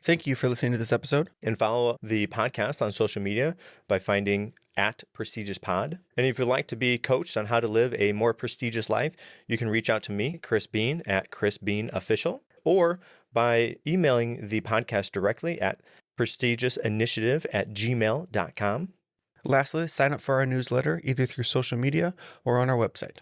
Thank you for listening to this episode. And follow the podcast on social media by finding @Prestigious_pod. And if you'd like to be coached on how to live a more prestigious life, you can reach out to me, Chris Bean, @ChrisBeanOfficial, or by emailing the podcast directly at prestigiousInitiative@gmail.com. Lastly, sign up for our newsletter either through social media or on our website.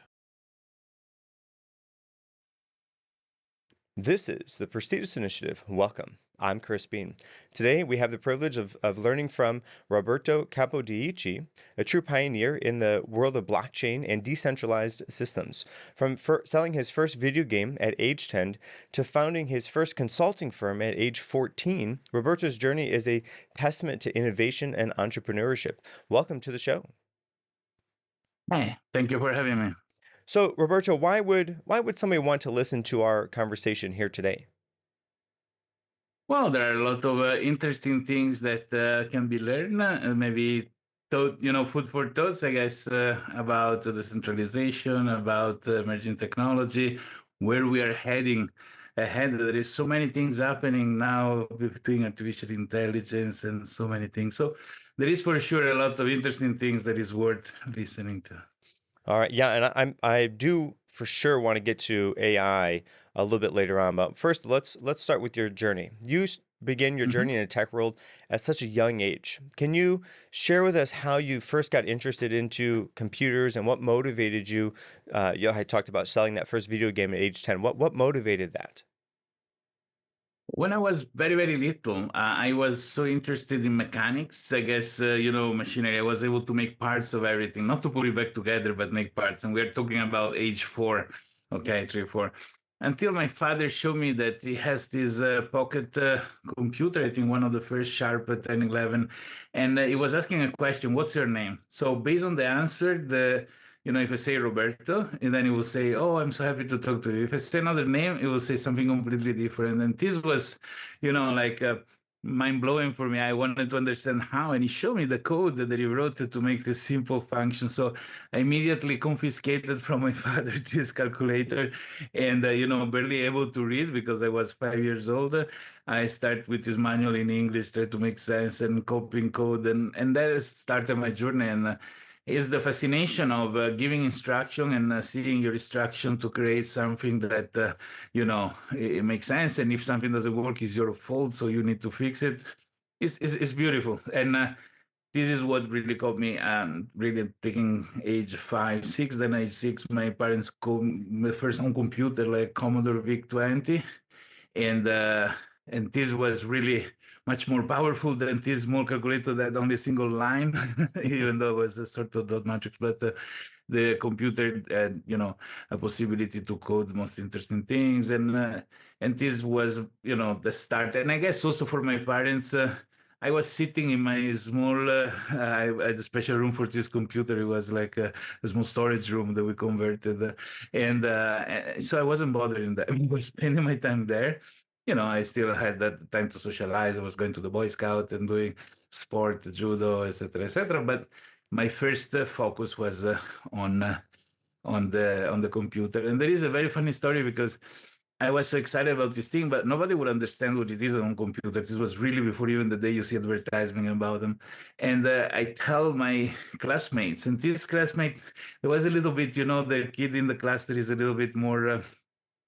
This is the Prestigious Initiative. Welcome. I'm Chris Bean. Today, we have the privilege of learning from Roberto Capodieci, a true pioneer in the world of blockchain and decentralized systems. From selling his first video game at age 10 to founding his first consulting firm at age 14, Roberto's journey is a testament to innovation and entrepreneurship. Welcome to the show. Hey, thank you for having me. So, Roberto, why would somebody want to listen to our conversation here today? Well, there are a lot of interesting things that can be learned. Maybe food for thoughts, I guess, about the decentralization, about emerging technology, where we are heading ahead. There is so many things happening now between artificial intelligence and so many things. So there is for sure a lot of interesting things that is worth listening to. All right, yeah, and I do for sure want to get to AI a little bit later on. But first, let's start with your journey. You began your journey in the tech world at such a young age. Can you share with us how you first got interested into computers and what motivated you? I talked about selling that first video game at age 10. What motivated that? When I was very, very little, I was so interested in mechanics. I guess, machinery. I was able to make parts of everything, not to put it back together, but make parts. And we're talking about age 4, okay, 3, 4. Until my father showed me that he has this pocket computer, I think one of the first Sharp 1011, and he was asking a question, what's your name? So based on the answer, if I say Roberto, and then he will say, oh, I'm so happy to talk to you. If I say another name, it will say something completely different. And this was, mind-blowing for me. I wanted to understand how, and he showed me the code that he wrote to make this simple function. So I immediately confiscated from my father this calculator and, barely able to read because I was 5 years old. I started with this manual in English, try to make sense and copying code. And that started my journey. And is the fascination of giving instruction and seeing your instruction to create something that, it makes sense. And if something doesn't work, it's your fault, so you need to fix it. It's beautiful. And this is what really caught me, really taking age 5, 6. Then age 6, my parents got my first home computer, like Commodore VIC-20. And this was really much more powerful than this small calculator that had only a single line, even though it was a sort of dot matrix. But the computer had, a possibility to code the most interesting things. And this was, the start. And I guess also for my parents, I was sitting in my small, I had a special room for this computer. It was like a small storage room that we converted. So I wasn't bothering them. I was spending my time there. I still had that time to socialize. I was going to the Boy Scout and doing sport, judo, etc., etc. But my first focus was on the computer. And there is a very funny story because I was so excited about this thing, but nobody would understand what it is on computer. This was really before even the day you see advertising about them. And I tell my classmates, and this classmate, there was a little bit, the kid in the class that is a little bit more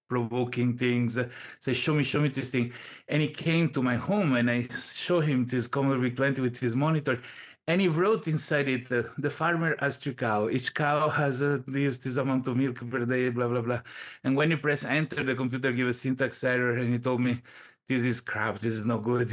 provoking things, say, show me this thing. And he came to my home and I show him this Commodore VIC-20 with his monitor. And he wrote inside it, the farmer has 3 cows. Each cow has this amount of milk per day, blah, blah, blah. And when you press enter, the computer gives a syntax error. And he told me, this is crap, this is no good.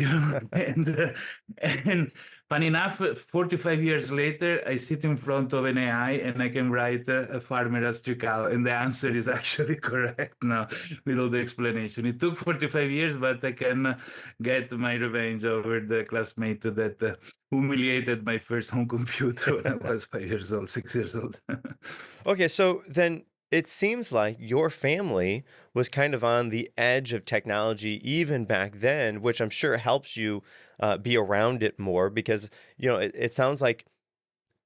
And funny enough, 45 years later, I sit in front of an AI and I can write a farmer has 3 cows. And the answer is actually correct now with all the explanation. It took 45 years, but I can get my revenge over the classmate that humiliated my first home computer when I was 5 years old, 6 years old. Okay, so then it seems like your family was kind of on the edge of technology even back then, which I'm sure helps you be around it more because, it sounds like,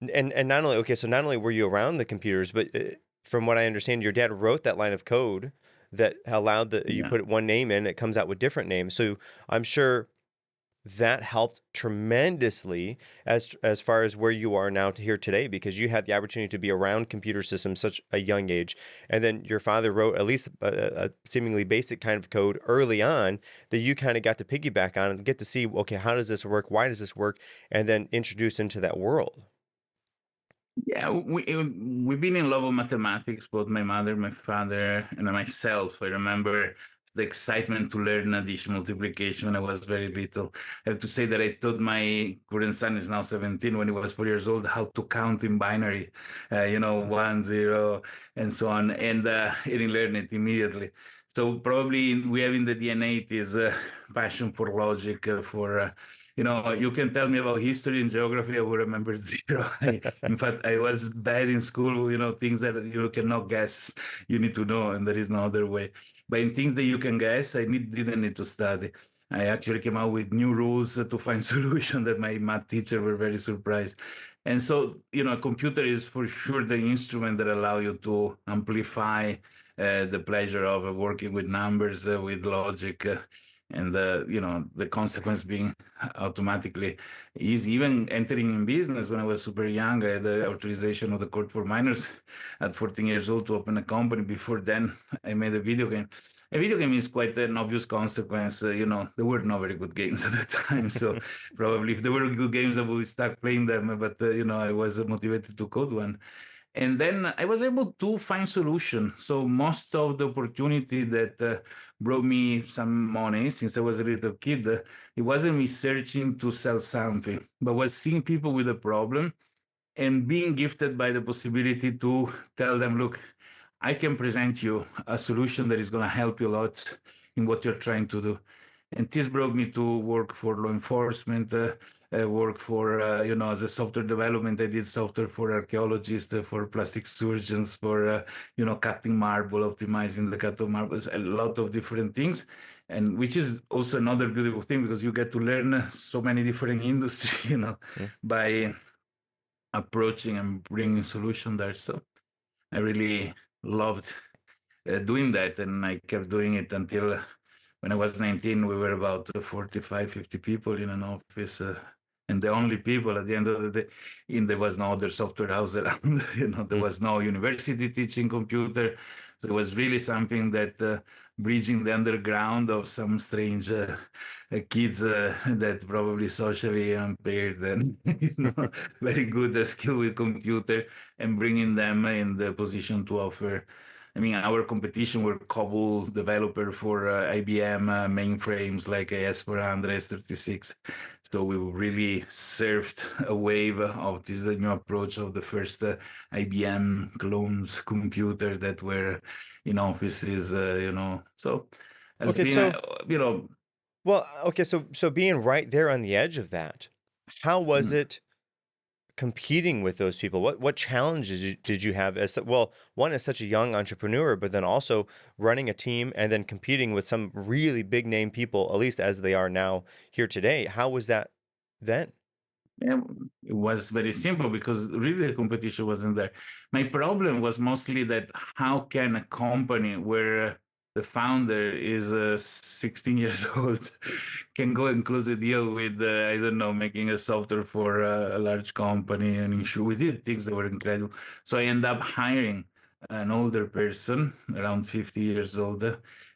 and not only were you around the computers, but from what I understand, your dad wrote that line of code that allowed you put one name in, it comes out with different names. So I'm sure that helped tremendously as far as where you are now to here today, because you had the opportunity to be around computer systems such a young age, and then your father wrote at least a seemingly basic kind of code early on that you kind of got to piggyback on and get to see, okay, how does this work, why does this work, and then introduce into that world. Yeah, we've been in love with mathematics, both my mother, my father, and myself. I remember the excitement to learn addition multiplication when I was very little. I have to say that I taught my current son, is now 17, when he was 4 years old, how to count in binary, 1, 0, and so on, and he didn't learn it immediately. So probably we have in the DNA it is passion for logic, you can tell me about history and geography, I will remember zero. In fact, I was bad in school, things that you cannot guess, you need to know, and there is no other way. But in things that you can guess, didn't need to study. I actually came out with new rules to find solutions that my math teacher were very surprised. And so, a computer is for sure the instrument that allow you to amplify the pleasure of working with numbers, with logic, and the consequence being automatically easy. Even entering in business when I was super young, I had the authorization of the court for minors at 14 years old to open a company. Before then, I made a video game. A video game is quite an obvious consequence. There were no very good games at that time. So probably if there were good games, I would start playing them. But, I was motivated to code one. And then I was able to find solution. So most of the opportunity that brought me some money since I was a little kid, it wasn't me searching to sell something, but was seeing people with a problem and being gifted by the possibility to tell them, look, I can present you a solution that is going to help you a lot in what you're trying to do. And this brought me to work for law enforcement, work for, as a software development. I did software for archaeologists, for plastic surgeons, for, cutting marble, optimizing the cut of marbles, a lot of different things. And which is also another beautiful thing because you get to learn so many different industries, by approaching and bringing solution there. So I really loved doing that. And I kept doing it until when I was 19, we were about 45, 50 people in an office. And the only people at the end of the day, there was no other software house around, there was no university teaching computer. So it was really something that bridging the underground of some strange kids that probably socially impaired and, very good skill with computer and bringing them in the position to offer. I mean, our competition were COBOL developer for IBM mainframes like AS400, S36. So we really surfed a wave of this new approach of the first IBM clones computer that were in offices, So it's Okay, been, so well, okay, so being right there on the edge of that, how was it competing with those people? What challenges did you have as well? One, as such a young entrepreneur, but then also running a team and then competing with some really big name people, at least as they are now here today. How was that then? Yeah, it was very simple because really the competition wasn't there. My problem was mostly that how can a company where the founder is 16 years old can go and close a deal with, I don't know, making a software for a large company and ensure we did things that were incredible. So I ended up hiring an older person, around 50 years old,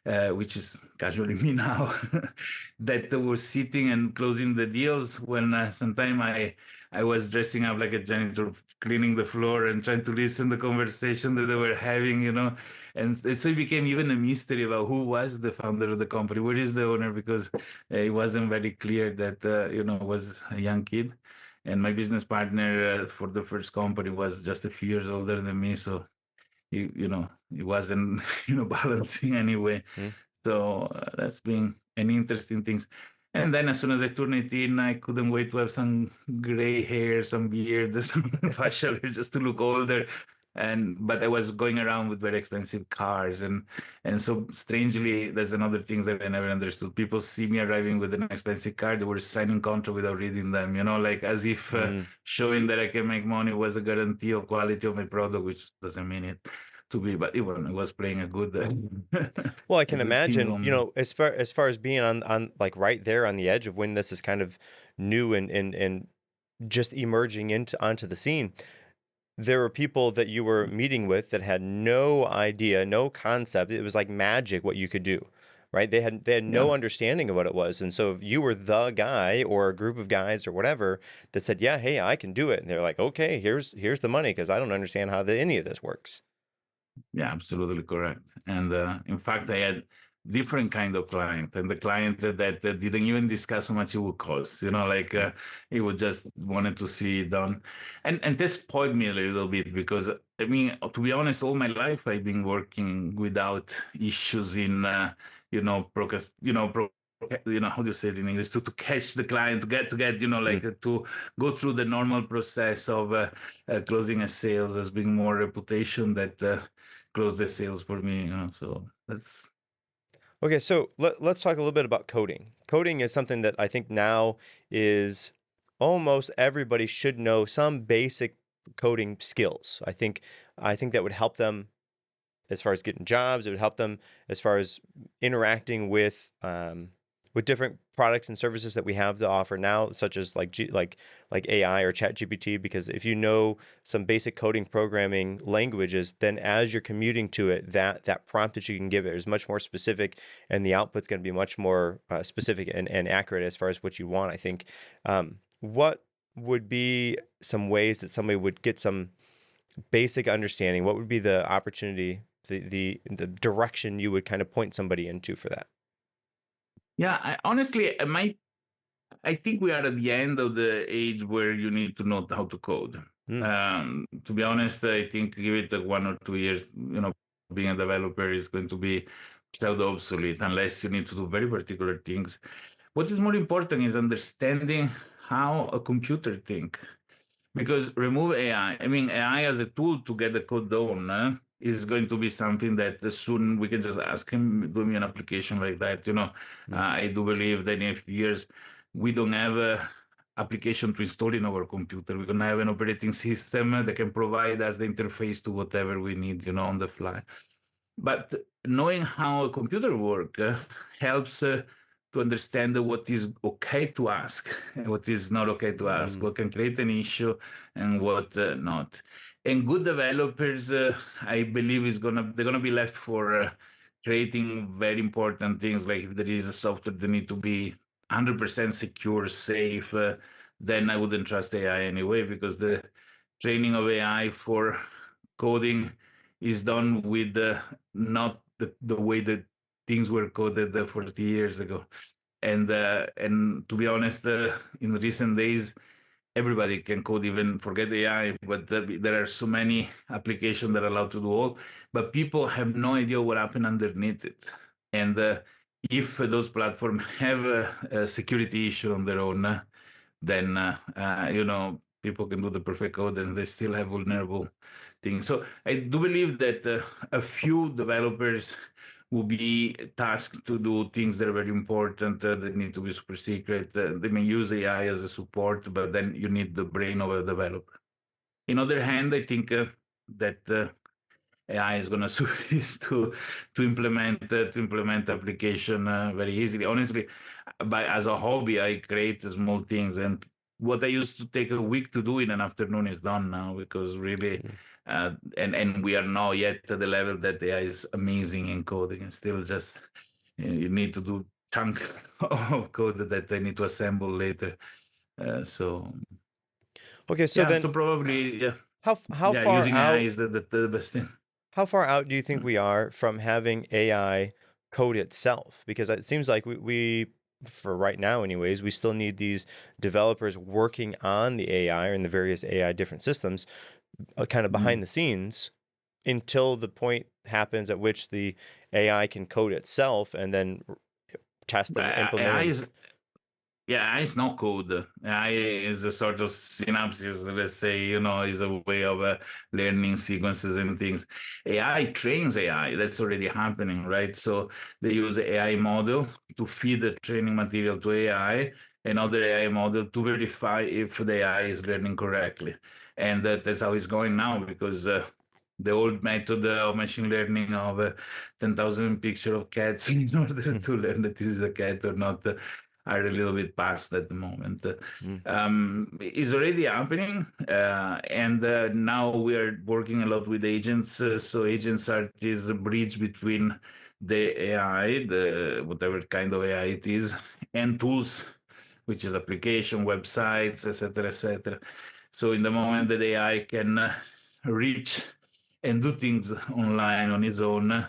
which is casually me now, that was sitting and closing the deals when sometime I was dressing up like a janitor, cleaning the floor and trying to listen to the conversation that they were having, And so it became even a mystery about who was the founder of the company, where is the owner, because it wasn't very clear that, was a young kid. And my business partner for the first company was just a few years older than me. So it wasn't balancing anyway. So that's been an interesting things. And then as soon as I turned 18, I couldn't wait to have some gray hair, some beard, some facial hair, just to look older. But I was going around with very expensive cars, and so strangely, there's another thing that I never understood. People see me arriving with an expensive car, they were signing contract without reading them, like as if showing that I can make money was a guarantee of quality of my product, which doesn't mean it. to be, but even it was playing a good Well, I a can good imagine, kingdom. as far as being on like right there on the edge of when this is kind of new and just emerging onto the scene. There were people that you were meeting with that had no idea, no concept. It was like magic what you could do, right? They had Yeah. no understanding of what it was. And so if you were the guy or a group of guys or whatever that said, "Yeah, hey, I can do it." And they're like, "Okay, here's the money because I don't understand how any of this works." Yeah, absolutely correct. And in fact, I had different kind of client, and the client that didn't even discuss how much it would cost. Like Mm, he would just wanted to see it done, and this spoiled me a little bit because I mean, to be honest, all my life I've been working without issues in procast, how do you say it in English, to catch the client, to get mm. to go through the normal process of closing a sales. There's been more reputation that close the sales for me. So that's Okay, so let's talk a little bit about coding. Coding is something that I think now is almost everybody should know some basic coding skills. I think that would help them as far as getting jobs. It would help them as far as interacting with different products and services that we have to offer now, such as like AI or Chat GPT. Because if you know some basic coding programming languages, then as you're commuting to it, that prompt that you can give it is much more specific, and the output's going to be much more specific and accurate as far as what you want. I think. What would be some ways that somebody would get some basic understanding? What would be the opportunity, the direction you would kind of point somebody into for that? yeah. Honestly, I think we are at the end of the age where you need to know how to code. Mm, To be honest, I think give it 1 or 2 years, being a developer is going to be pseudo obsolete unless you need to do very particular things. What is more important is understanding how a computer thinks. Because remove AI, I mean, AI as a tool to get the code done is going to be something that soon we can just ask him, do me an application like that. mm, I do believe that in a few years, we don't have a application to install in our computer. We're going to have an operating system that can provide us the interface to whatever we need, on the fly. But knowing how a computer works helps to understand what is okay to ask and what is not okay to ask, mm, what can create an issue and what not. And good developers, I believe, they're gonna be left for creating very important things. Like if there is a software that need to be 100% secure, safe, then I wouldn't trust AI anyway because the training of AI for coding is done with not the way that things were coded 40 years ago. And to be honest, in recent days, everybody can code, even forget AI. But there are so many applications that are allowed to do all, but people have no idea what happened underneath it. And if those platforms have a security issue on their own, then people can do the perfect code and they still have vulnerable things. So I do believe that a few developers will be tasked to do things that are very important that need to be super secret. They may use AI as a support, but then you need the brain of a developer. In other hand, I think that AI is going to suffice to implement application very easily. Honestly, as a hobby, I create small things, and what I used to take a week to do in an afternoon is done now because really, mm. and we are not yet at the level that AI is amazing in coding, and still just you need to do chunk of code that I need to assemble later. So Okay, so yeah, then so probably yeah, how yeah, far using AI out is the best thing. how far out do you think Mm. we are from having AI code itself? Because it seems like we for right now anyways, we still need these developers working on the AI and the various AI different systems kind of Mm. behind the scenes until the point happens at which the AI can code itself and then test But and implement AI and is Yeah, it's not code. AI is a sort of synapses, let's say, is a way of learning sequences and things. AI trains AI. That's already happening, right? So they use the AI model to feed the training material to AI, another AI model to verify if the AI is learning correctly. And that's how it's going now because the old method of machine learning of 10,000 picture of cats in order to learn that this is a cat or not are a little bit past at the moment. Is already happening, and now we are working a lot with agents. So agents are this bridge between the AI, the whatever kind of AI it is, and tools, which is application, websites, etc., etc. So in the moment that AI can reach and do things online on its own,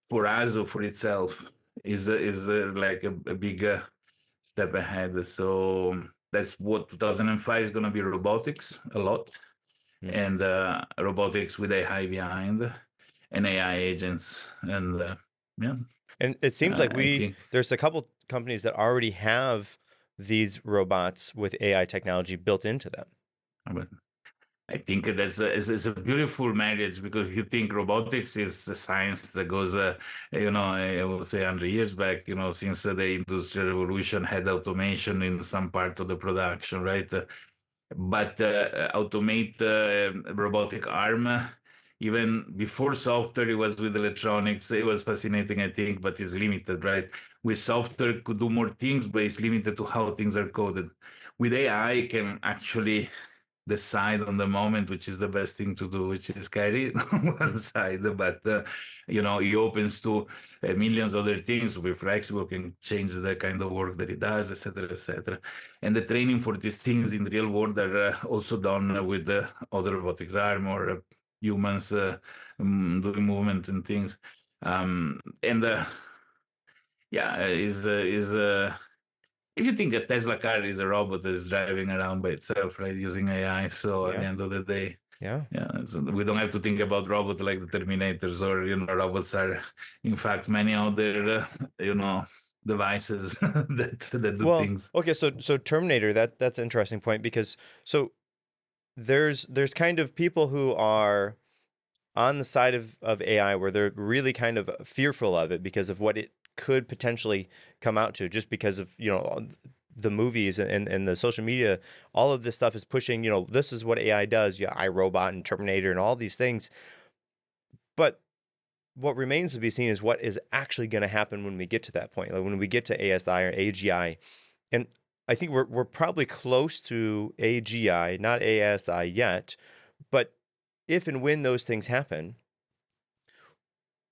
for us or for itself, is like a big step ahead. So that's what 2005 is going to be robotics a lot, and robotics with AI behind, and AI agents, and yeah. And it seems like I think. there's a couple companies that already have these robots with AI technology built into them. But I think that's it's a beautiful marriage, because if you think robotics is a science that goes, I will say 100 years back, since the Industrial Revolution had automation in some part of the production, right? But automate robotic arm, even before software, it was with electronics. It was fascinating, I think, but it's limited, right? With software, could do more things, but it's limited to how things are coded. With AI, can actually decide on the moment which is the best thing to do, which is scary on one side, but he opens to millions of other things. We're flexible, can change the kind of work that he does, etc., etc. And the training for these things in the real world are also done with other robotics arm or humans doing movement and things. And yeah, is if you think a Tesla car is a robot that is driving around by itself, right, using AI, so at the end of the day, Yeah. so we don't have to think about robots like the Terminators, or robots are, in fact, many other, devices that do Well, things. okay, so Terminator, that's an interesting point, because so there's kind of people who are on the side of AI where they're really kind of fearful of it because of what it could potentially come out to, just because of the movies and the social media. All of this stuff is pushing, this is what AI does, iRobot and Terminator and all these things. But what remains to be seen is what is actually going to happen when we get to that point, like when we get to ASI or AGI. And I think we're probably close to AGI, not ASI yet. But if and when those things happen,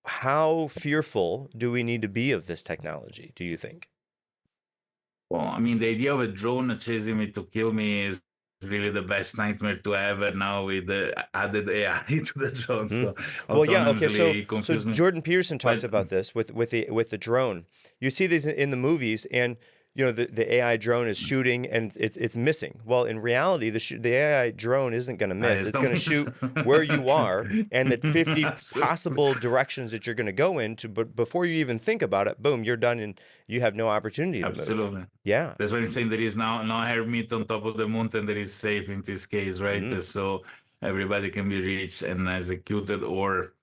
how fearful do we need to be of this technology, do you think? Well, I mean, the idea of a drone chasing me to kill me is really the best nightmare to have. And now with the added AI to the drone, so Well, yeah, okay. So autonomously confuse me. Jordan Peterson talks But about this with the drone. You see these in the movies, and the AI drone is shooting and it's missing. Well, in reality, the AI drone isn't going to miss. It's going to shoot where you are and the 50 possible directions that you're going to go into. But before you even think about it, boom, you're done, and you have no opportunity to Absolutely. move. Yeah. That's why I'm saying there is now no air meat on top of the mountain that is safe in this case, right? So everybody can be reached and executed, or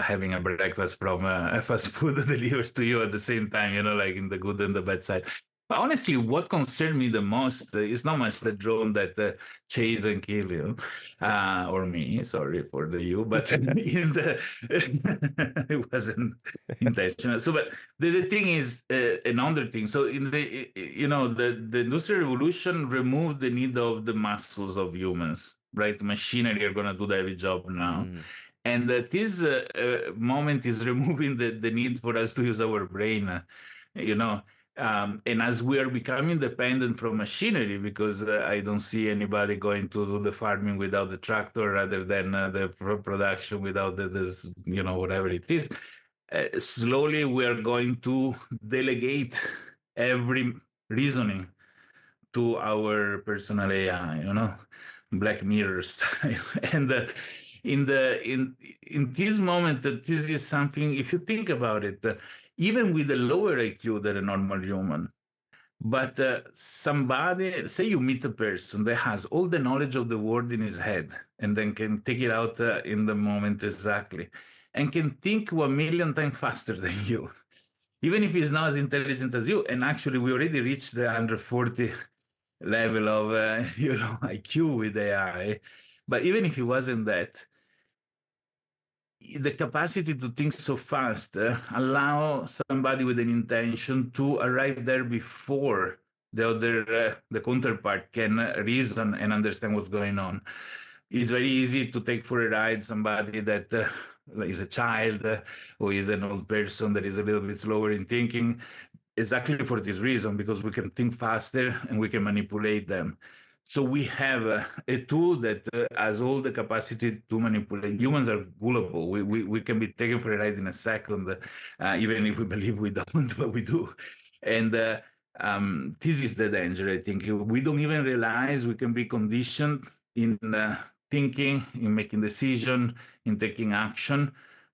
having a breakfast from a fast food delivered to you at the same time, like in the good and the bad side. But honestly, what concerned me the most is not much the drone that chase and kill you, or me. Sorry for the you, but in the it wasn't intentional. So, but the thing is another thing. So, in the Industrial Revolution removed the need of the muscles of humans, right? Machinery are going to do the heavy job now. And this moment is removing the need for us to use our brain, and as we are becoming dependent from machinery, because I don't see anybody going to do the farming without the tractor, rather than the production without this, whatever it is. Slowly, we are going to delegate every reasoning to our personal AI, Black Mirror style. And in this moment, this is something. If you think about it, even with a lower IQ than a normal human, but somebody, say you meet a person that has all the knowledge of the world in his head, and then can take it out in the moment exactly, and can think 1 million times faster than you, even if he's not as intelligent as you. And actually, we already reached the 140 level of IQ with AI. But even if he wasn't that, the capacity to think so fast allow somebody with an intention to arrive there before the counterpart can reason and understand what's going on. It's very easy to take for a ride somebody that is a child or is an old person that is a little bit slower in thinking, exactly for this reason, because we can think faster and we can manipulate them. So we have a tool that has all the capacity to manipulate. Humans are gullible. We can be taken for a ride in a second, even if we believe we don't, but we do. And this is the danger, I think. We don't even realize we can be conditioned in thinking, in making decision, in taking action,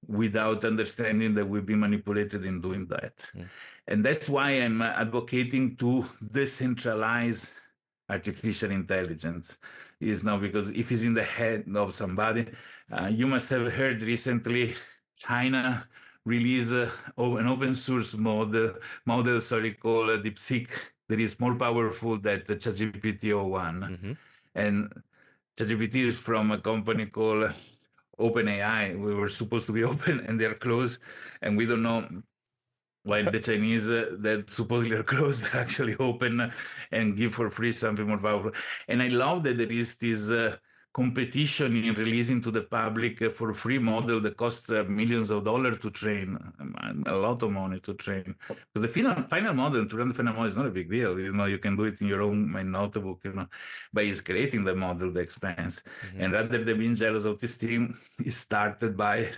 without understanding that we've been manipulated in doing that. Mm. And that's why I'm advocating to decentralize artificial intelligence. Is now, because if it's in the head of somebody, you must have heard recently China release an open source model called DeepSeek that is more powerful than the ChatGPT 01. Mm-hmm. And ChatGPT is from a company called OpenAI. We were supposed to be open and they're closed, and we don't know why the Chinese that supposedly are closed are actually open and give for free something more powerful. And I love that there is this competition in releasing to the public for free model that costs millions of dollars to train, a lot of money to train. Because the final model, to run the final model is not a big deal. You can do it in your own notebook, but it's creating the model, the expense. Mm-hmm. And rather than being jealous of this team, it started by,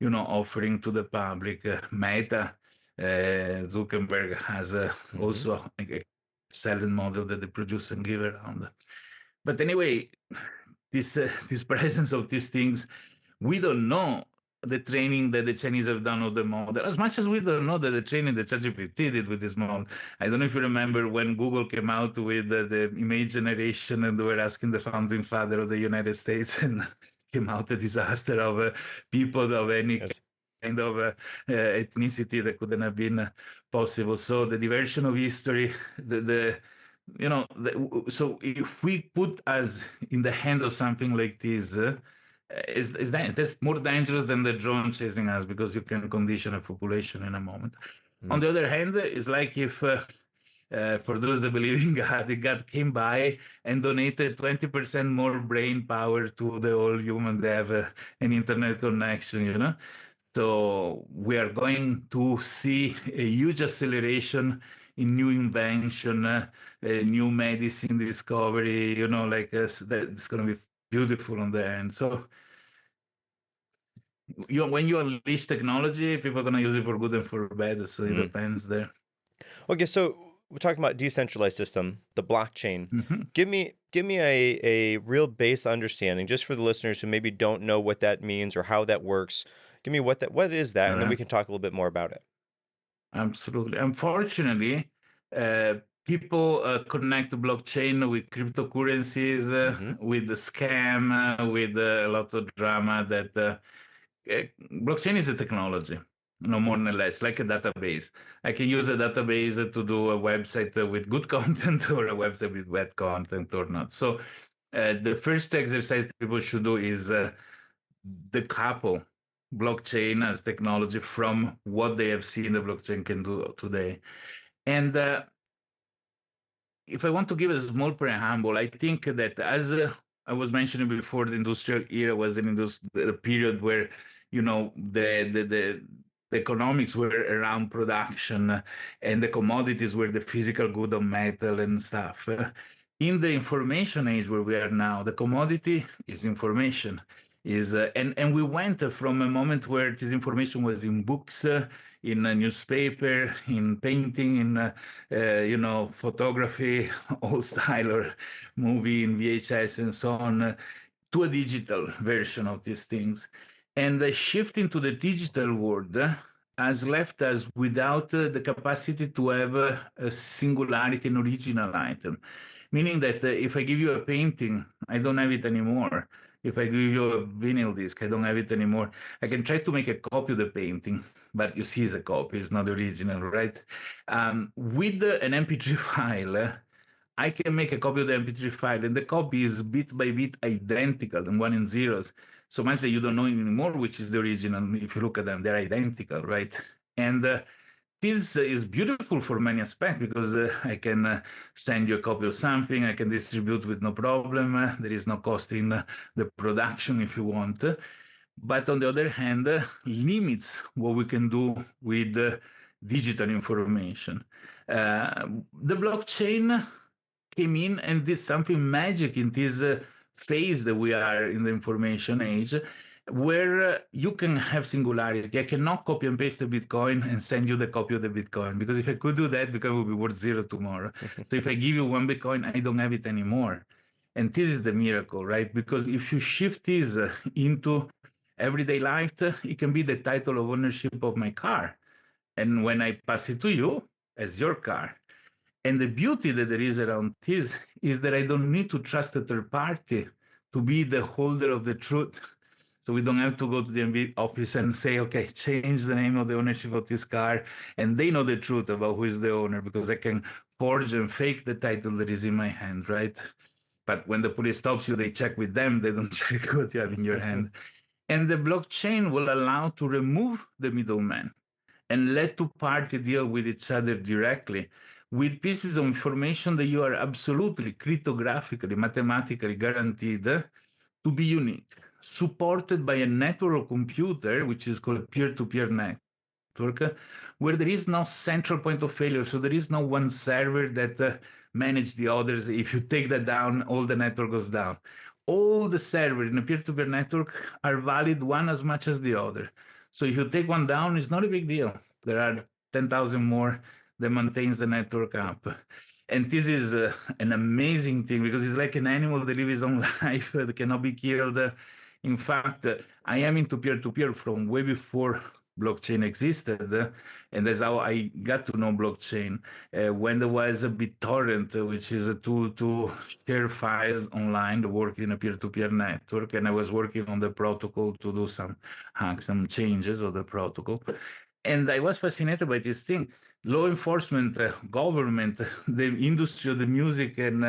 offering to the public Meta. Zuckerberg has also a selling model that they produce and give around. But anyway, this presence of these things, we don't know the training that the Chinese have done of the model, as much as we don't know that the training that ChatGPT did with this model. I don't know if you remember when Google came out with the image generation and they were asking the founding father of the United States, and came out a disaster of people of any kind of ethnicity that couldn't have been possible. So the diversion of history, so if we put us in the hand of something like this, that's more dangerous than the drone chasing us, because you can condition a population in a moment. On the other hand, it's like if for those that believe in God came by and donated 20% more brain power to the whole human to have an internet connection, So we are going to see a huge acceleration in new invention, new medicine discovery, that's going to be beautiful on the end. So when you unleash technology, people are going to use it for good and for bad. So it depends there. Okay, so we're talking about decentralized system, the blockchain. Mm-hmm. Give me a real base understanding, just for the listeners who maybe don't know what that means or how that works. Give me what is that, and then we can talk a little bit more about it. Absolutely. Unfortunately, people connect the blockchain with cryptocurrencies, with the scam, with a lot of drama. That blockchain is a technology, no more no less, like a database. I can use a database to do a website with good content or a website with bad content or not. So the first exercise people should do is decouple blockchain as technology from what they have seen the blockchain can do today. And if I want to give a small preamble, I think that as I was mentioning before, the industrial era was a period where, the economics were around production and the commodities were the physical good of metal and stuff. In the information age where we are now, the commodity is information. And we went from a moment where this information was in books, in a newspaper, in painting, in photography, old style or movie in VHS and so on, to a digital version of these things. And the shift into the digital world has left us without the capacity to have a singularity, an original item. Meaning that if I give you a painting, I don't have it anymore. If I give you a vinyl disc, I don't have it anymore. I can try to make a copy of the painting, but you see it's a copy, it's not the original, right? With an MP3 file, I can make a copy of the MP3 file, and the copy is bit by bit identical and one in zeros. so much that you don't know anymore which is the original. If you look at them, they're identical, right? And this is beautiful for many aspects because I can send you a copy of something, I can distribute with no problem. There is no cost in the production if you want. But on the other hand, limits what we can do with digital information. The blockchain came in and did something magic in this phase that we are in the information age, where you can have singularity. I cannot copy and paste the Bitcoin and send you the copy of the Bitcoin, because if I could do that, Bitcoin would be worth zero tomorrow. So if I give you one Bitcoin, I don't have it anymore. And this is the miracle, right? Because if you shift this into everyday life, it can be the title of ownership of my car. And when I pass it to you as your car. And the beauty that there is around this is that I don't need to trust a third party to be the holder of the truth. So we don't have to go to the MV office and say, okay, change the name of the ownership of this car. And they know the truth about who is the owner, because I can forge and fake the title that is in my hand, right? But when the police stops you, they check with them. They don't check what you have in your hand. And the blockchain will allow to remove the middleman and let two parties deal with each other directly with pieces of information that you are absolutely cryptographically, mathematically guaranteed to be unique, supported by a network computer, which is called peer-to-peer network, where there is no central point of failure. So there is no one server that manages the others. If you take that down, all the network goes down. All the servers in a peer-to-peer network are valid, one as much as the other. So if you take one down, it's not a big deal. There are 10,000 more that maintains the network up. And this is an amazing thing, because it's like an animal that lives his own life that cannot be killed. In fact, I am into peer-to-peer from way before blockchain existed, and that's how I got to know blockchain. When there was a BitTorrent, which is a tool to share files online, to work in a peer-to-peer network, and I was working on the protocol to do some hacks, some changes of the protocol. And I was fascinated by this thing. Law enforcement, government, the industry of the music and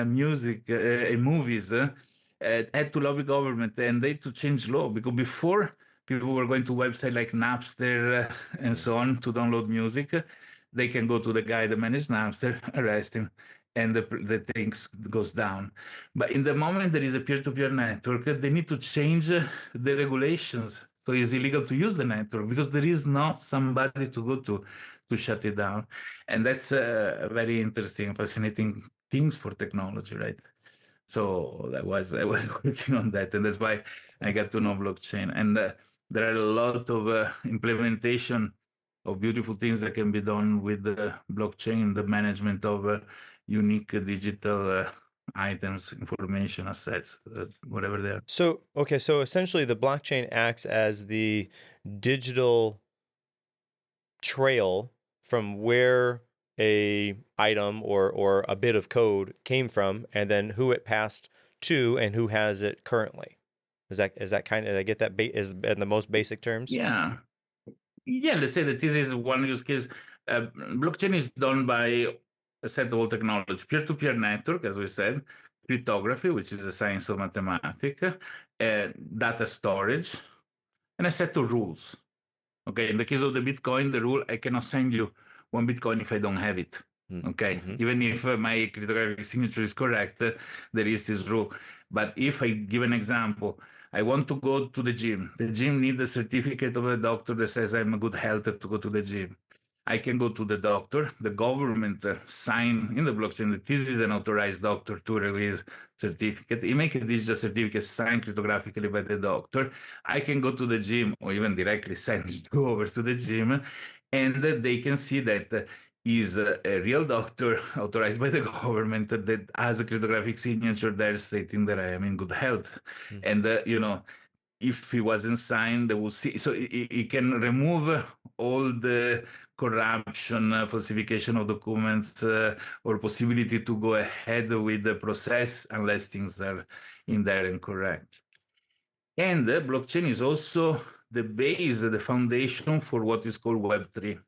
movies had to lobby government, and they had to change law, because before people were going to websites like Napster and so on to download music. They can go to the guy that managed Napster, arrest him, and the things goes down. But in the moment there is a peer-to-peer network, they need to change the regulations. So it's illegal to use the network because there is not somebody to go to shut it down. And that's a very interesting, fascinating things for technology, right? So I was working on that, and that's why I got to know blockchain. And there are a lot of implementation of beautiful things that can be done with the blockchain, the management of unique digital items, information, assets, whatever they are. So essentially the blockchain acts as the digital trail from where a item or a bit of code came from, and then who it passed to and who has it currently. Is that kind of, did I get that is in the most basic terms? Yeah. Let's say that this is one use case. Blockchain is done by a set of all technology, peer-to-peer network, as we said, cryptography, which is a science of mathematics, data storage, and a set of rules. Okay, in the case of the Bitcoin, the rule, I cannot send you one Bitcoin if I don't have it. Okay, even if my cryptographic signature is correct, there is this rule. But if I give an example, I want to go to the gym. The gym needs a certificate of a doctor that says I'm a good health to go to the gym. I can go to the doctor. The government sign in the blockchain that this is an authorized doctor to release certificate. You make a digital certificate signed cryptographically by the doctor. I can go to the gym, or even directly send it over to the gym, and they can see that is a real doctor authorized by the government that has a cryptographic signature there stating that I am in good health. And if he wasn't signed, they will see. So it can remove all the corruption, falsification of documents, or possibility to go ahead with the process unless things are in there and correct. And blockchain is also the base, the foundation for what is called Web3,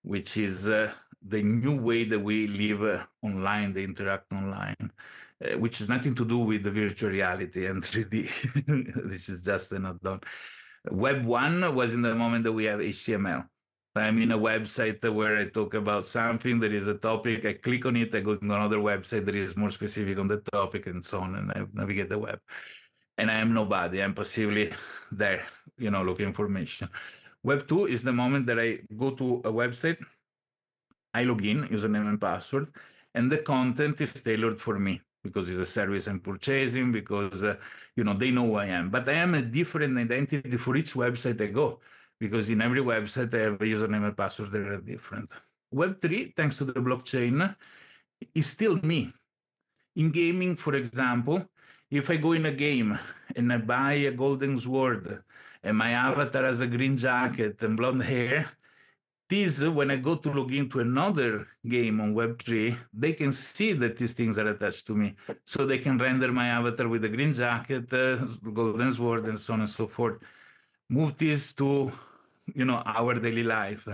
which is the new way that we live online, they interact online. which has nothing to do with the virtual reality and 3D. This is just an add-on. Web 1 was in the moment that we have HTML. I'm in a website where I talk about something, there is a topic, I click on it, I go to another website that is more specific on the topic, and so on, and I navigate the web. And I am nobody, I'm passively there, looking for information. Web 2 is the moment that I go to a website, I log in, username and password, and the content is tailored for me because it's a service I'm purchasing, because they know who I am. But I am a different identity for each website I go, because in every website I have a username and password that are different. Web3, thanks to the blockchain, is still me. In gaming, for example, if I go in a game and I buy a golden sword and my avatar has a green jacket and blonde hair, when I go to log into another game on Web3, they can see that these things are attached to me. So they can render my avatar with a green jacket, golden sword, and so on and so forth. Move this to, our daily life.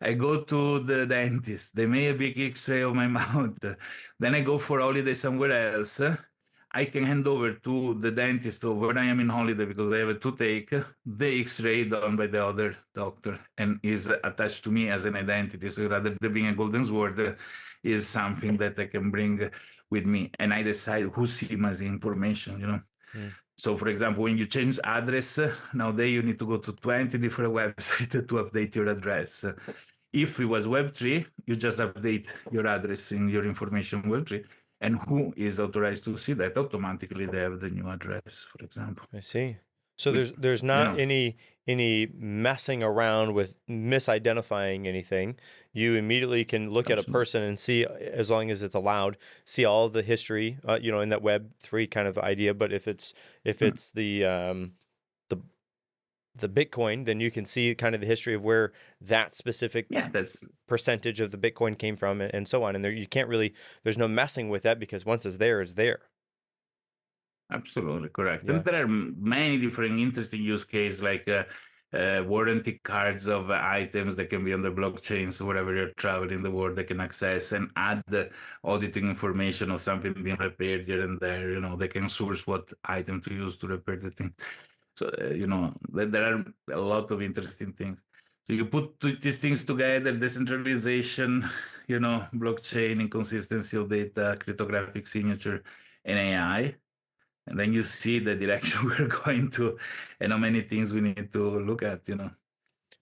I go to the dentist. They made a big X-ray of my mouth. Then I go for holiday somewhere else. I can hand over to the dentist or where I am in holiday because I have a toothache, the X-ray done by the other doctor and is attached to me as an identity. So rather than being a golden sword, is something that I can bring with me, and I decide who sees my information. So, for example, when you change address, nowadays you need to go to 20 different websites to update your address. If it was Web3, you just update your address in your information Web3, and who is authorized to see that? Automatically, they have the new address, for example. I see. So there's not any messing around with misidentifying anything. You immediately can look at a person and see, as long as it's allowed, see all the history, in that Web3 kind of idea. But if it's the Bitcoin, then you can see kind of the history of where that specific percentage of the Bitcoin came from, and so on. And there, you can't really, there's no messing with that, because once it's there, it's there. Absolutely correct. Yeah. And there are many different interesting use cases, like warranty cards of items that can be on the blockchain. So wherever you're traveling the world, they can access and add the auditing information of something being repaired here and there. They can source what item to use to repair the thing. So, there are a lot of interesting things. So you put these things together, decentralization, blockchain, inconsistency of data, cryptographic signature, and AI. And then you see the direction we're going to, and how many things we need to look at,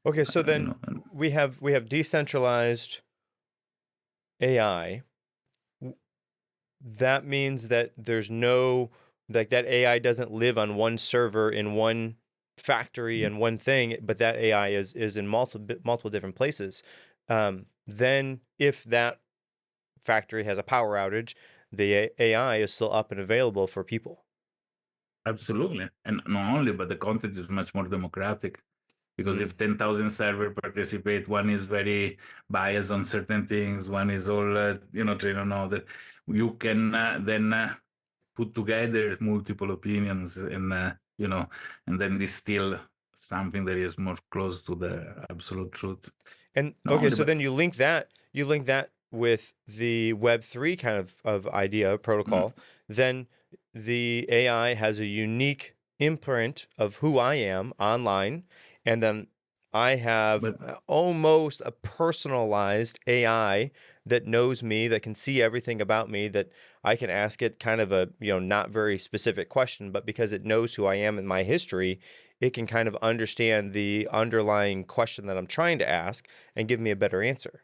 Okay, so then we have decentralized AI. That means that there's no, like, that AI doesn't live on one server in one factory and one thing, but that AI is in multiple different places. Then if that factory has a power outage, the AI is still up and available for people. Absolutely. And not only, but the content is much more democratic, because if 10,000 servers participate, one is very biased on certain things, one is all, trained on other. You can then put together multiple opinions and, and then distill something that is more close to the absolute truth. And then you link that with the Web3 kind of idea, protocol. Then the AI has a unique imprint of who I am online, and then I have almost a personalized AI that knows me, that can see everything about me, that I can ask it kind of a, not very specific question, but because it knows who I am and my history, it can kind of understand the underlying question that I'm trying to ask and give me a better answer.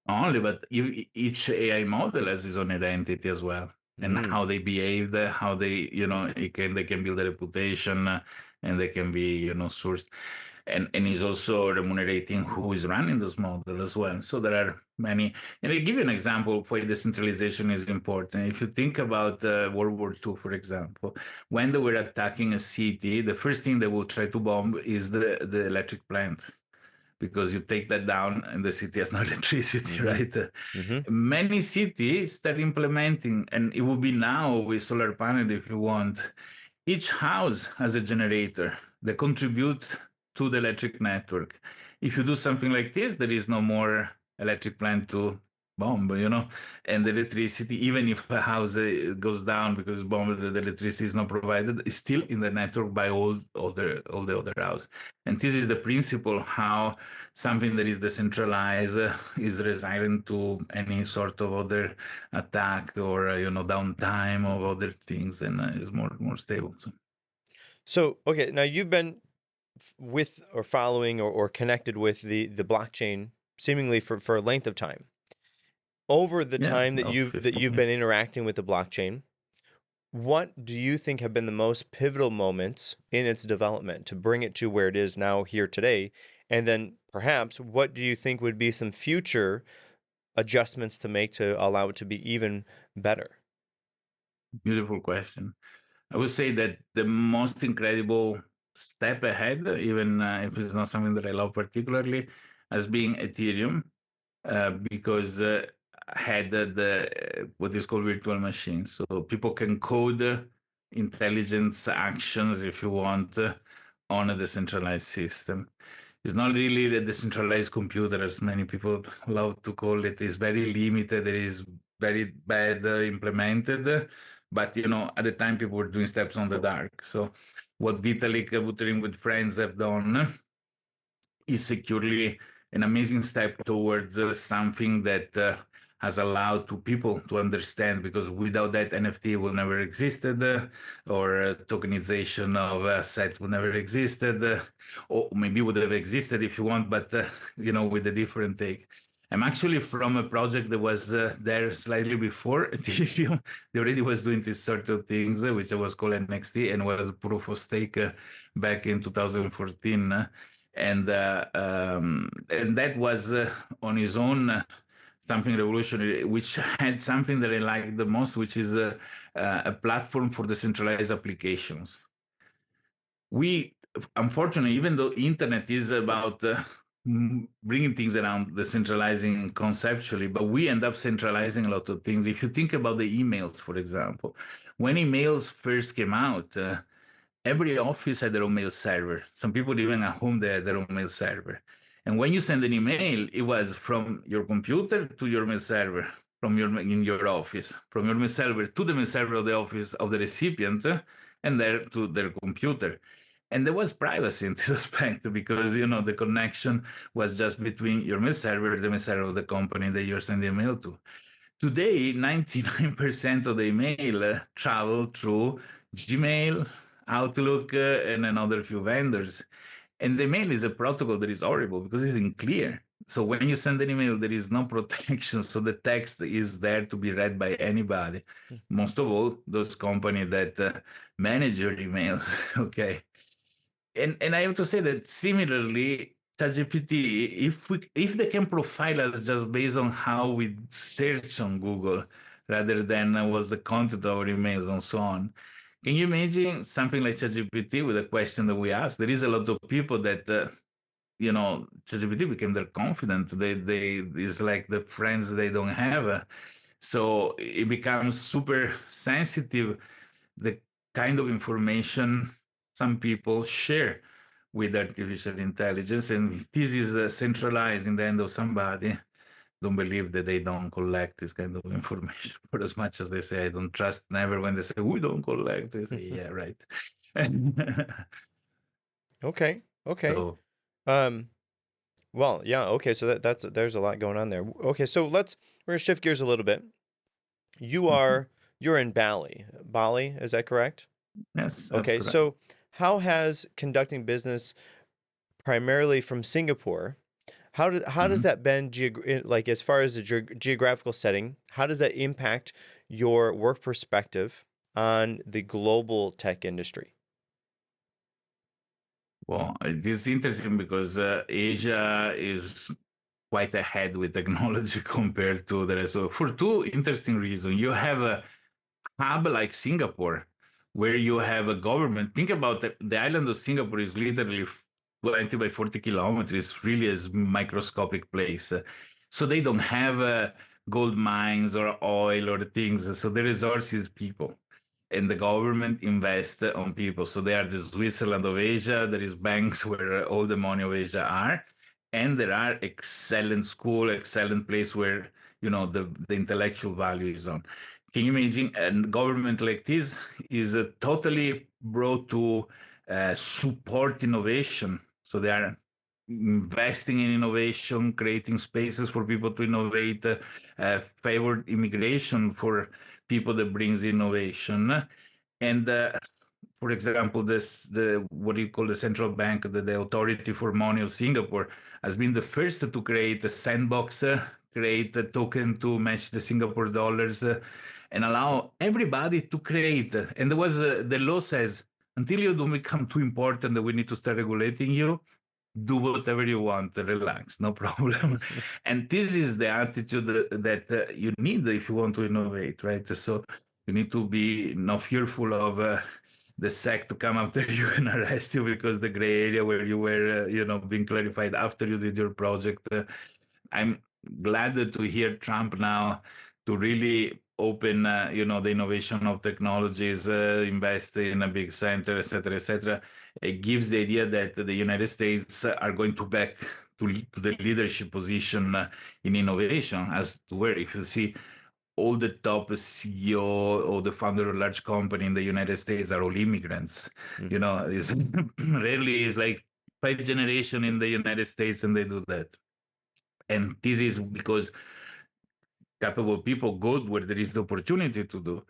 Only, but each AI model has its own identity as well, and how they behave, how they, they can build a reputation, and they can be, sourced. And is also remunerating who is running those models as well. So there are many. And I'll give you an example of why decentralization is important. If you think about World War II, for example, when they were attacking a city, the first thing they will try to bomb is the electric plant, because you take that down and the city has no electricity, right? Many cities start implementing, and it will be now with solar panel if you want. Each house has a generator that contributes to the electric network. If you do something like this, there is no more electric plant to bomb, and the electricity, even if a house goes down because bomb, the electricity is not provided, is still in the network by all the other house. And this is the principle how something that is decentralized is resilient to any sort of other attack or downtime of other things, and is more stable. So, okay, now you've been with or following or connected with the blockchain seemingly for a length of time. Over the Yeah, time that no, you've been interacting with the blockchain, what do you think have been the most pivotal moments in its development to bring it to where it is now here today? And then perhaps what do you think would be some future adjustments to make to allow it to be even better? beautiful question. I would say that the most incredible step ahead, even if it's not something that I love particularly, as being Ethereum, because had the what is called virtual machines. So people can code intelligence actions, if you want, on a decentralized system. It's not really a decentralized computer, as many people love to call it. It's very limited. It is very bad implemented. But at the time, people were doing steps on the dark. So, what Vitalik Buterin with friends have done is securely an amazing step towards something that has allowed to people to understand, because without that NFT will never existed, or tokenization of asset would never existed, or maybe would have existed if you want, but with a different take. I'm actually from a project that was there slightly before Ethereum. They already was doing these sort of things, which was called NXT and was proof of stake back in 2014. And that was on its own something revolutionary, which had something that I like the most, which is a platform for decentralized applications. We, unfortunately, even though internet is about bringing things around, decentralizing conceptually, but we end up centralizing a lot of things. If you think about the emails, for example, when emails first came out, every office had their own mail server. Some people even at home they had their own mail server. And when you send an email, it was from your computer to your mail server, from in your office, from your mail server to the mail server of the office of the recipient, and there to their computer. And there was privacy in this aspect, because the connection was just between your mail server and the mail server of the company that you're sending mail to. Today, 99% of the email travel through Gmail, Outlook, and another few vendors. And the mail is a protocol that is horrible because it's unclear. So when you send an email, there is no protection. So the text is there to be read by anybody. Most of all, those companies that manage your emails. Okay. And I have to say that similarly, ChatGPT, if they can profile us just based on how we search on Google rather than what's the content of our emails and so on, can you imagine something like ChatGPT with a question that we ask? There is a lot of people that ChatGPT became their confidant. They it's like the friends they don't have. So it becomes super sensitive, the kind of information some people share with artificial intelligence. And if this is centralized in the hand of somebody, don't believe that they don't collect this kind of information. For as much as they say, I don't trust, never when they say, we don't collect, they say, yeah, right. Okay. Okay. So, Um, well, yeah, okay, so there's a lot going on there. Okay, so we're gonna shift gears a little bit. You're in Bali. Bali, is that correct? yes, that's Okay, correct. so how has conducting business primarily from Singapore, how does Mhm. that been like as far as the geographical setting, how does that impact your work perspective on the global tech industry? Well, it is interesting because Asia is quite ahead with technology compared to the rest. So for two interesting reasons, you have a hub like Singapore, where you have a government. Think about the island of Singapore is literally 20 by 40 kilometers, really a microscopic place. So they don't have gold mines or oil or things. So the resource is people. And the government invests on people. So they are the Switzerland of Asia. There is banks where all the money of Asia are. And there are excellent school, excellent place where the intellectual value is on. Can you imagine a government like this is totally brought to support innovation? So they are investing in innovation, creating spaces for people to innovate, favored immigration for people that brings innovation. And for example, the what do you call the central bank, the Authority for Money of Singapore, has been the first to create a sandbox, create a token to match the Singapore dollars, and allow everybody to create. And there was the law says until you don't become too important that we need to start regulating you, do whatever you want, relax, no problem. And this is the attitude that you need if you want to innovate, right? So you need to be not fearful of the SEC to come after you and arrest you because the gray area where you were, being clarified after you did your project. I'm glad to hear Trump now to really open, the innovation of technologies, invest in a big center, et cetera, et cetera. It gives the idea that the United States are going to back to the leadership position in innovation, as to where if you see all the top CEO or the founder of a large company in the United States are all immigrants. It's rarely is like 5 generations in the United States and they do that. And this is because capable people go where there is the opportunity to do.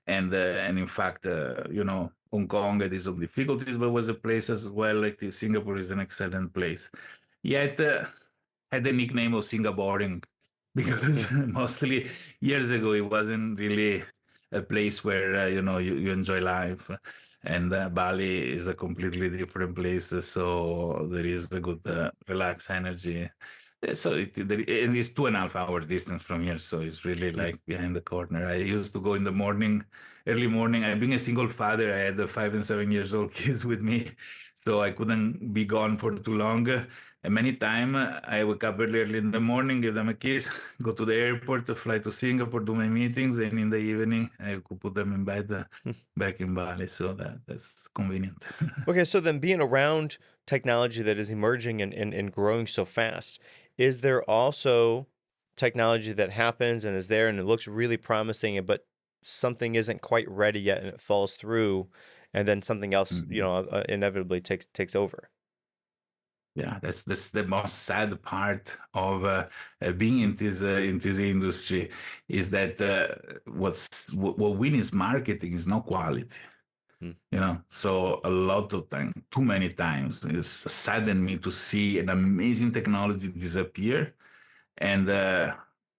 And in fact, Hong Kong had its own difficulties, but was a place as well like this. Singapore is an excellent place. Yet had the nickname of Singaporean because mostly years ago it wasn't really a place where you enjoy life. And Bali is a completely different place, so there is a good relaxed energy. So and it's 2.5 hours distance from here, so it's really like behind the corner. I used to go in the morning, early morning. I've been a single father. I had the 5 and 7 years old kids with me, so I couldn't be gone for too long. And many times I wake up early in the morning, give them a kiss, go to the airport, fly to Singapore, do my meetings, and in the evening I could put them in bed back in Bali. So that's convenient. Okay, so then being around technology that is emerging and growing so fast, is there also technology that happens and is there and it looks really promising, but something isn't quite ready yet and it falls through, and then something else, inevitably takes over? Yeah, that's the most sad part of being in this industry is that what wins marketing is not quality. So a lot of time, too many times, it's saddened me to see an amazing technology disappear, and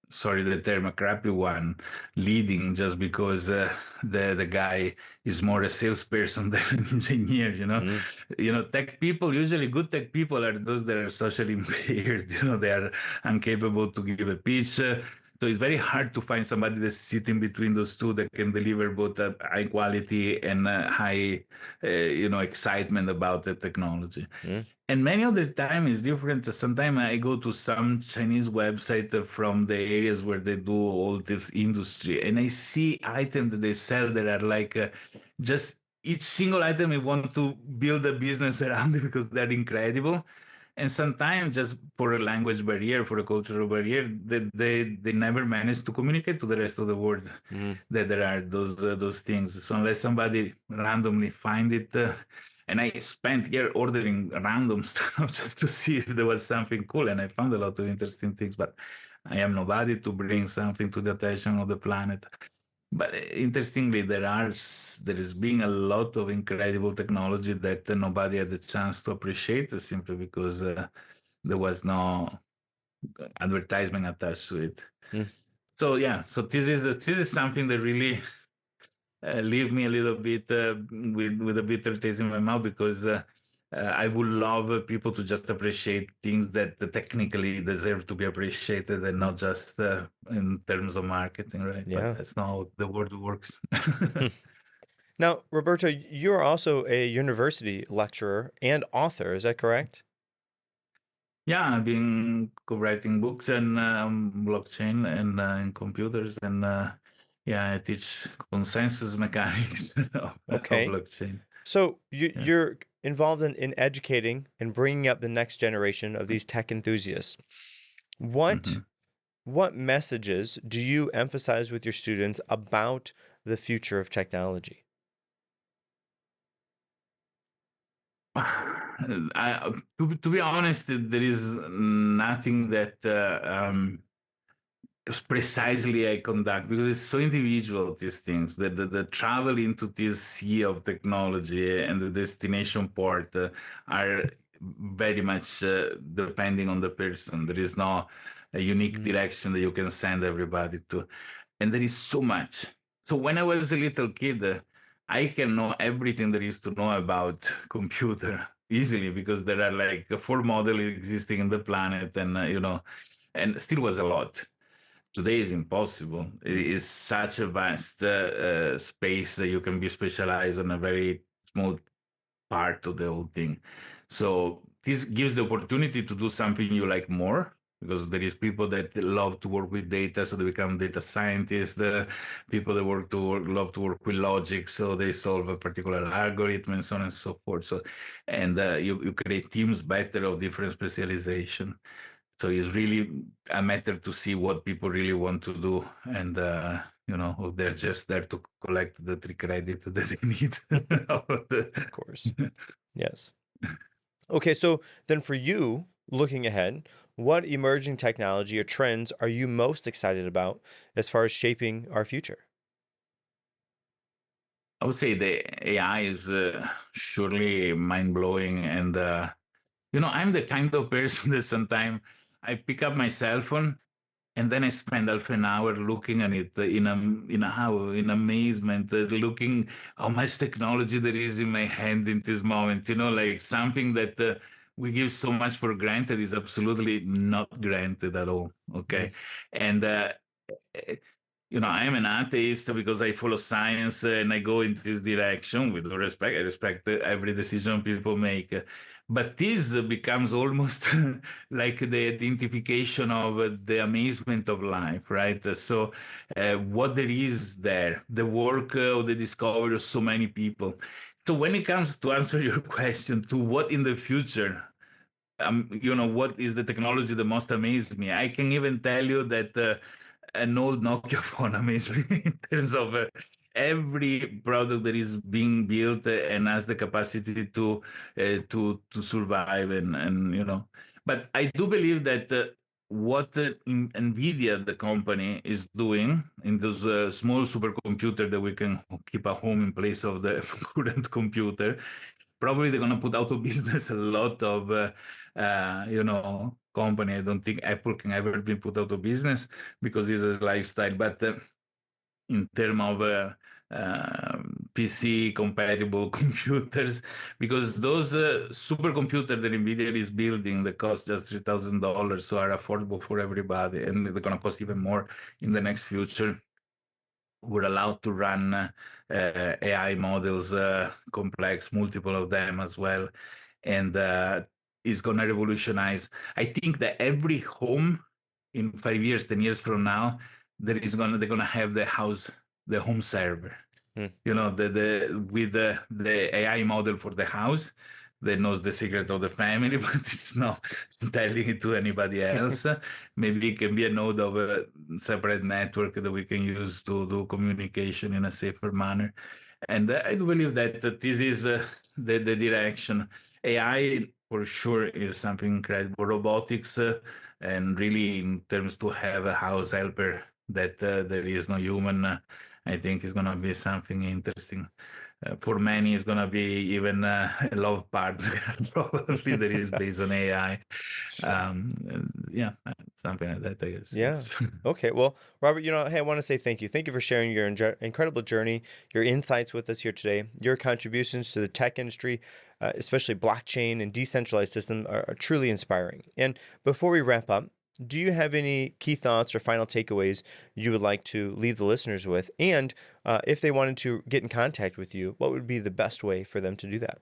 sorry the term, a crappy one, leading just because the guy is more a salesperson than an engineer. Tech people, usually good tech people, are those that are socially impaired. They are incapable to give a pitch. So it's very hard to find somebody that's sitting between those two that can deliver both high quality and high, excitement about the technology. And many of the time is different. Sometimes I go to some Chinese website from the areas where they do all this industry, and I see items that they sell that are like just each single item we want to build a business around it because they're incredible. And sometimes just for a language barrier, for a cultural barrier, they never manage to communicate to the rest of the world that there are those things. So unless somebody randomly find it, and I spent here ordering random stuff just to see if there was something cool, and I found a lot of interesting things, but I am nobody to bring something to the attention of the planet. But interestingly, there is being a lot of incredible technology that nobody had the chance to appreciate simply because there was no advertisement attached to it. So yeah, so this is something that really leave me a little bit with a bitter taste in my mouth because I would love people to just appreciate things that technically deserve to be appreciated and not just in terms of marketing, right? Yeah. But that's not how the world works. Now, Roberto, you're also a university lecturer and author, is that correct? Yeah, I've been co-writing books and blockchain and in computers, and yeah, I teach consensus mechanics of Okay. blockchain. So you're involved in educating and bringing up the next generation of these tech enthusiasts. What what messages do you emphasize with your students about the future of technology? To be honest, there is nothing that precisely I conduct, because it's so individual, these things, that the travel into this sea of technology and the destination port are very much depending on the person. There is no a unique direction that you can send everybody to. And there is so much. So when I was a little kid, I can know everything there is to know about computer easily, because there are like four models existing in the planet, and and still was a lot. Today is impossible. It is such a vast space that you can be specialized on a very small part of the whole thing. So this gives the opportunity to do something you like more, because there is people that love to work with data, so they become data scientists. People that love to work with logic, so they solve a particular algorithm, and so on and so forth. So, and you create teams better of different specialization. So it's really a matter to see what people really want to do, and if they're just there to collect the three credit that they need. Of course. Yes. Okay, so then for you, looking ahead, what emerging technology or trends are you most excited about as far as shaping our future? I would say the AI is surely mind blowing, and I'm the kind of person that sometimes I pick up my cell phone and then I spend half an hour looking at it in amazement, looking how much technology there is in my hand in this moment. Like something that we give so much for granted is absolutely not granted at all. Okay, and I am an atheist because I follow science and I go in this direction with all respect. I respect every decision people make. But this becomes almost like the identification of the amazement of life, right? So, what there is there, the work of the discovery of so many people. So, when it comes to answer your question to what in the future, what is the technology that most amazes me? I can even tell you that an old Nokia phone amazes me in terms of every product that is being built and has the capacity to survive, and. But I do believe that what Nvidia, the company, is doing in those small supercomputer that we can keep at home in place of the current computer, probably they're going to put out of business a lot of company. I don't think Apple can ever be put out of business because it's a lifestyle. But in terms of PC compatible computers, because those supercomputers that NVIDIA is building that cost just $3,000, so are affordable for everybody, and they're going to cost even more in the next future. We're allowed to run AI models, complex, multiple of them as well, and it's going to revolutionize. I think that every home in 5 years, 10 years from now, they're going to have the home server. With the AI model for the house that knows the secret of the family, but it's not telling it to anybody else. Maybe it can be a node of a separate network that we can use to do communication in a safer manner. And I do believe that this is the direction. AI for sure is something incredible. Robotics, and really in terms to have a house helper that there is no human, I think is going to be something interesting. For many, it's going to be even a love partner, probably that is based on AI. Sure. Yeah, something like that, I guess. Yeah. Okay. Well, Robert, hey, I want to say thank you. Thank you for sharing your incredible journey, your insights with us here today. Your contributions to the tech industry, especially blockchain and decentralized system, are truly inspiring. And before we wrap up, do you have any key thoughts or final takeaways you would like to leave the listeners with? And if they wanted to get in contact with you, what would be the best way for them to do that?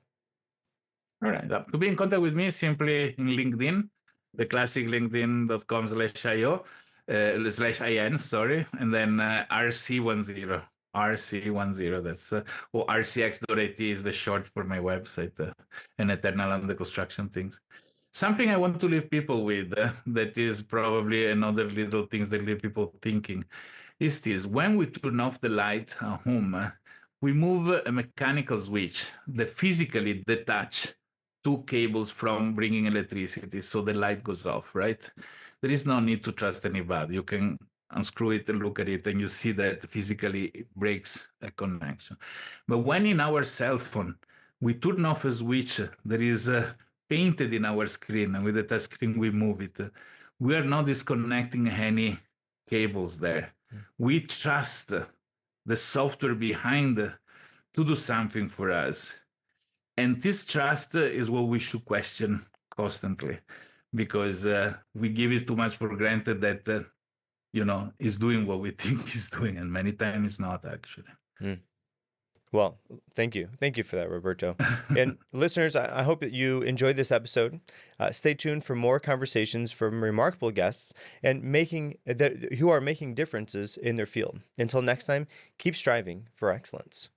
All right. To be in contact with me, simply in LinkedIn, the classic linkedin.com/io, /IN, sorry, and then RC10. RC10, that's, or RCX.it is the short for my website, and Eternal Under Construction things. Something I want to leave people with, that is probably another little things that leave people thinking, is this. When we turn off the light at home, we move a mechanical switch that physically detach two cables from bringing electricity, so the light goes off, right? There is no need to trust anybody. You can unscrew it and look at it, and you see that physically it breaks a connection. But when in our cell phone, we turn off a switch that is painted in our screen, and with the touch screen we move it, we are not disconnecting any cables there. We trust the software behind to do something for us. And this trust is what we should question constantly, because we give it too much for granted that, is doing what we think it's doing. And many times it's not actually. Well, thank you. Thank you for that, Roberto. And listeners, I hope that you enjoyed this episode. Stay tuned for more conversations from remarkable guests and who are making differences in their field. Until next time, keep striving for excellence.